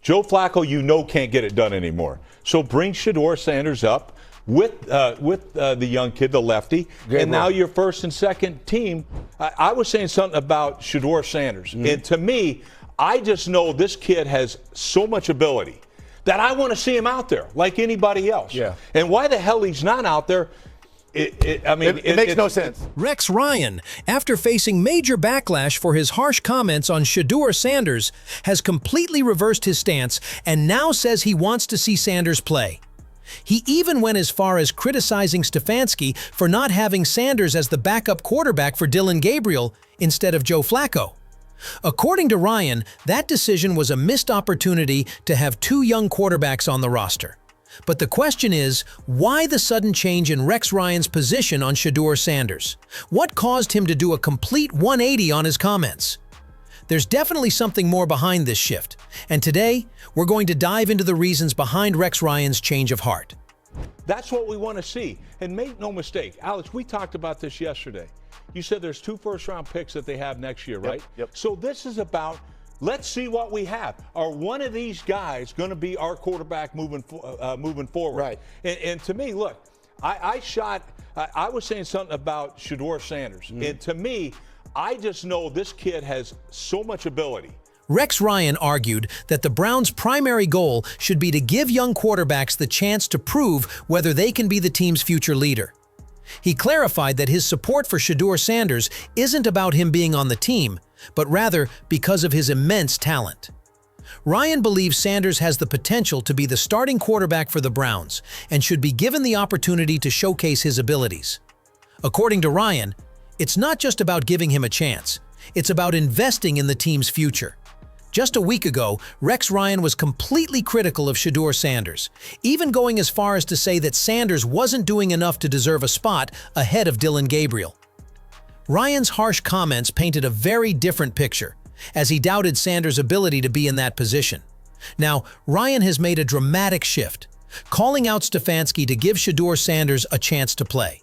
Joe Flacco, can't get it done anymore. So bring Shedeur Sanders up with the young kid, the lefty, and now your first and second team. I was saying something about Shedeur Sanders, and to me, I just know this kid has so much ability that I want to see him out there like anybody else. Yeah. And why the hell he's not out there? It makes no sense. Rex Ryan, after facing major backlash for his harsh comments on Shedeur Sanders, has completely reversed his stance and now says he wants to see Sanders play. He even went as far as criticizing Stefanski for not having Sanders as the backup quarterback for Dillon Gabriel instead of Joe Flacco. According to Ryan, that decision was a missed opportunity to have two young quarterbacks on the roster. But the question is, why the sudden change in Rex Ryan's position on Shedeur Sanders? What caused him to do a complete 180 on his comments? There's definitely something more behind this shift, and today, we're going to dive into the reasons behind Rex Ryan's change of heart. That's what we want to see. And make no mistake, Alex, we talked about this yesterday. You said there's 2 first-round picks that they have next year, right? Yep. So this is about, let's see what we have. Are one of these guys going to be our quarterback moving forward? Right. And to me, look, I was saying something about Shedeur Sanders. And to me, I just know this kid has so much ability. Rex Ryan argued that the Browns' primary goal should be to give young quarterbacks the chance to prove whether they can be the team's future leader. He clarified that his support for Shedeur Sanders isn't about him being on the team, but rather because of his immense talent. Ryan believes Sanders has the potential to be the starting quarterback for the Browns and should be given the opportunity to showcase his abilities. According to Ryan, it's not just about giving him a chance, it's about investing in the team's future. Just a week ago, Rex Ryan was completely critical of Shedeur Sanders, even going as far as to say that Sanders wasn't doing enough to deserve a spot ahead of Dillon Gabriel. Ryan's harsh comments painted a very different picture, as he doubted Sanders' ability to be in that position. Now, Ryan has made a dramatic shift, calling out Stefanski to give Shedeur Sanders a chance to play.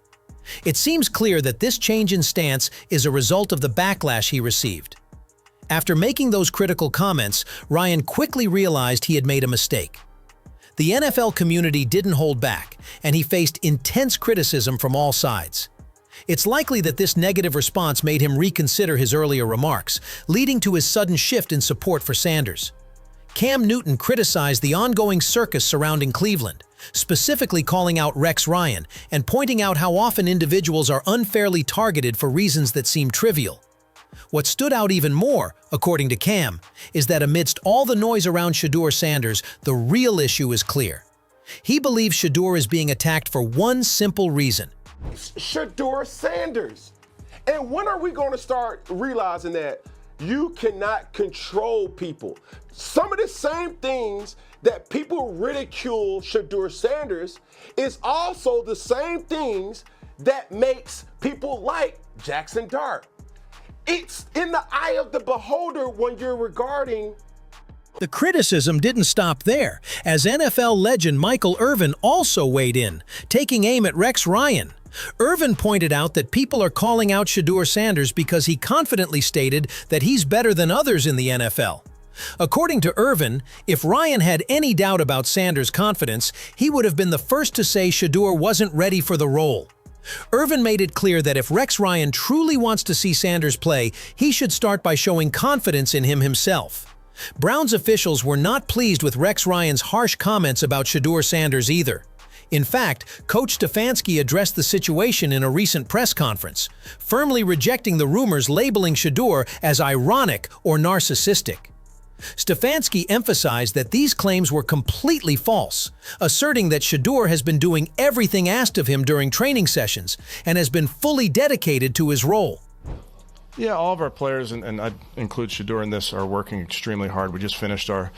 It seems clear that this change in stance is a result of the backlash he received. After making those critical comments, Ryan quickly realized he had made a mistake. The NFL community didn't hold back, and he faced intense criticism from all sides. It's likely that this negative response made him reconsider his earlier remarks, leading to his sudden shift in support for Sanders. Cam Newton criticized the ongoing circus surrounding Cleveland, specifically calling out Rex Ryan and pointing out how often individuals are unfairly targeted for reasons that seem trivial. What stood out even more, according to Cam, is that amidst all the noise around Shedeur Sanders, the real issue is clear. He believes Shedeur is being attacked for one simple reason. Shedeur Sanders. And when are we going to start realizing that you cannot control people? Some of the same things that people ridicule Shedeur Sanders is also the same things that makes people like Jackson Dart. It's in the eye of the beholder when you're regarding. The criticism didn't stop there, as NFL legend Michael Irvin also weighed in, taking aim at Rex Ryan. Irvin pointed out that people are calling out Shedeur Sanders because he confidently stated that he's better than others in the NFL. According to Irvin, if Ryan had any doubt about Sanders' confidence, he would have been the first to say Shedeur wasn't ready for the role. Irvin made it clear that if Rex Ryan truly wants to see Sanders play, he should start by showing confidence in him himself. Browns officials were not pleased with Rex Ryan's harsh comments about Shedeur Sanders either. In fact, Coach Stefanski addressed the situation in a recent press conference, firmly rejecting the rumors labeling Shedeur as ironic or narcissistic. Stefanski emphasized that these claims were completely false, asserting that Shedeur has been doing everything asked of him during training sessions and has been fully dedicated to his role. Yeah, all of our players, and I include Shedeur in this, are working extremely hard. We just finished our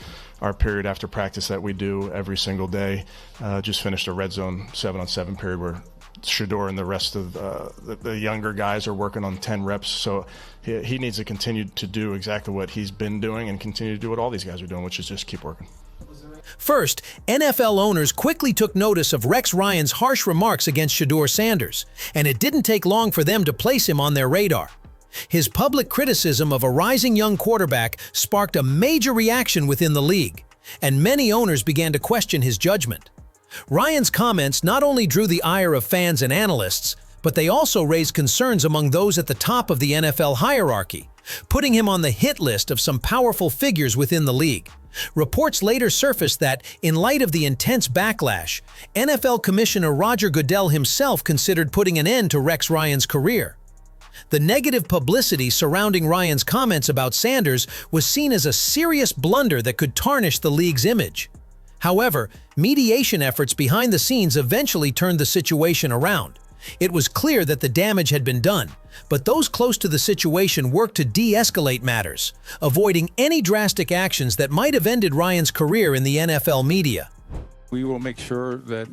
period after practice that we do every single day. Just finished a red zone 7-on-7 period where Shedeur and the rest of the younger guys are working on 10 reps. So he needs to continue to do exactly what he's been doing and continue to do what all these guys are doing, which is just keep working. First, NFL owners quickly took notice of Rex Ryan's harsh remarks against Shedeur Sanders, and it didn't take long for them to place him on their radar. His public criticism of a rising young quarterback sparked a major reaction within the league, and many owners began to question his judgment. Ryan's comments not only drew the ire of fans and analysts, but they also raised concerns among those at the top of the NFL hierarchy, putting him on the hit list of some powerful figures within the league. Reports later surfaced that, in light of the intense backlash, NFL Commissioner Roger Goodell himself considered putting an end to Rex Ryan's career. The negative publicity surrounding Ryan's comments about Sanders was seen as a serious blunder that could tarnish the league's image. However, mediation efforts behind the scenes eventually turned the situation around. It was clear that the damage had been done, but those close to the situation worked to de-escalate matters, avoiding any drastic actions that might have ended Ryan's career in the NFL media. We will make sure that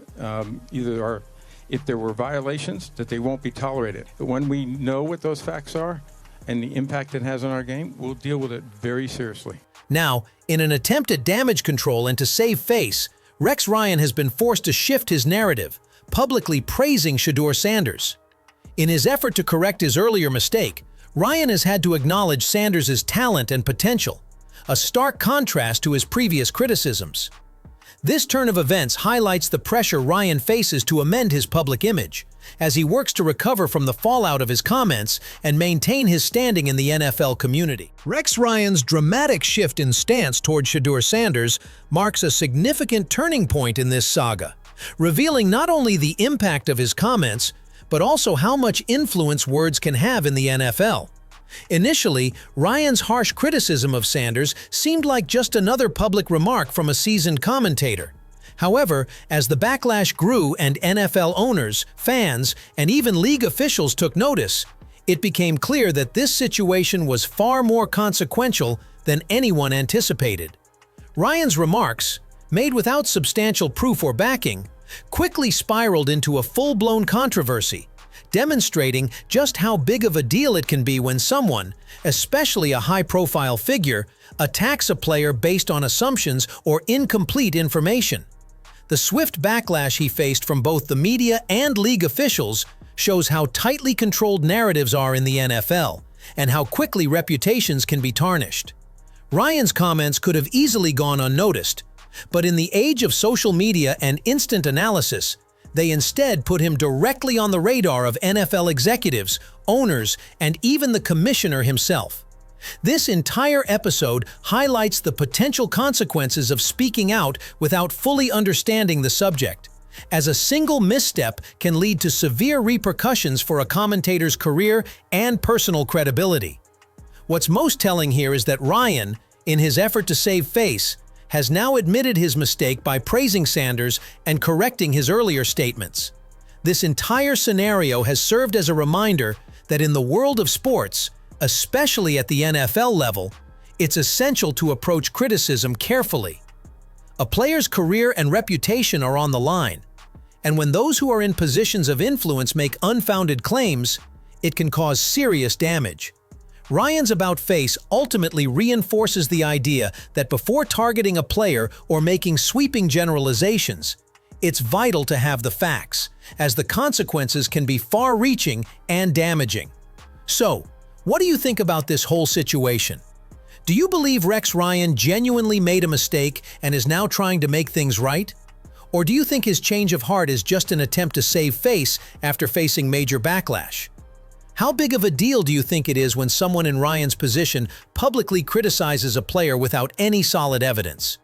if there were violations, that they won't be tolerated. When we know what those facts are and the impact it has on our game, we'll deal with it very seriously. Now, in an attempt at damage control and to save face, Rex Ryan has been forced to shift his narrative, publicly praising Shedeur Sanders. In his effort to correct his earlier mistake, Ryan has had to acknowledge Sanders' talent and potential, a stark contrast to his previous criticisms. This turn of events highlights the pressure Ryan faces to amend his public image, as he works to recover from the fallout of his comments and maintain his standing in the NFL community. Rex Ryan's dramatic shift in stance toward Shedeur Sanders marks a significant turning point in this saga, revealing not only the impact of his comments, but also how much influence words can have in the NFL. Initially, Ryan's harsh criticism of Sanders seemed like just another public remark from a seasoned commentator. However, as the backlash grew and NFL owners, fans, and even league officials took notice, it became clear that this situation was far more consequential than anyone anticipated. Ryan's remarks, made without substantial proof or backing, quickly spiraled into a full-blown controversy, demonstrating just how big of a deal it can be when someone, especially a high-profile figure, attacks a player based on assumptions or incomplete information. The swift backlash he faced from both the media and league officials shows how tightly controlled narratives are in the NFL and how quickly reputations can be tarnished. Ryan's comments could have easily gone unnoticed, but in the age of social media and instant analysis, they instead put him directly on the radar of NFL executives, owners, and even the commissioner himself. This entire episode highlights the potential consequences of speaking out without fully understanding the subject, as a single misstep can lead to severe repercussions for a commentator's career and personal credibility. What's most telling here is that Ryan, in his effort to save face, has now admitted his mistake by praising Sanders and correcting his earlier statements. This entire scenario has served as a reminder that in the world of sports, especially at the NFL level, it's essential to approach criticism carefully. A player's career and reputation are on the line, and when those who are in positions of influence make unfounded claims, it can cause serious damage. Ryan's about-face ultimately reinforces the idea that before targeting a player or making sweeping generalizations, it's vital to have the facts, as the consequences can be far-reaching and damaging. So, what do you think about this whole situation? Do you believe Rex Ryan genuinely made a mistake and is now trying to make things right? Or do you think his change of heart is just an attempt to save face after facing major backlash? How big of a deal do you think it is when someone in Ryan's position publicly criticizes a player without any solid evidence?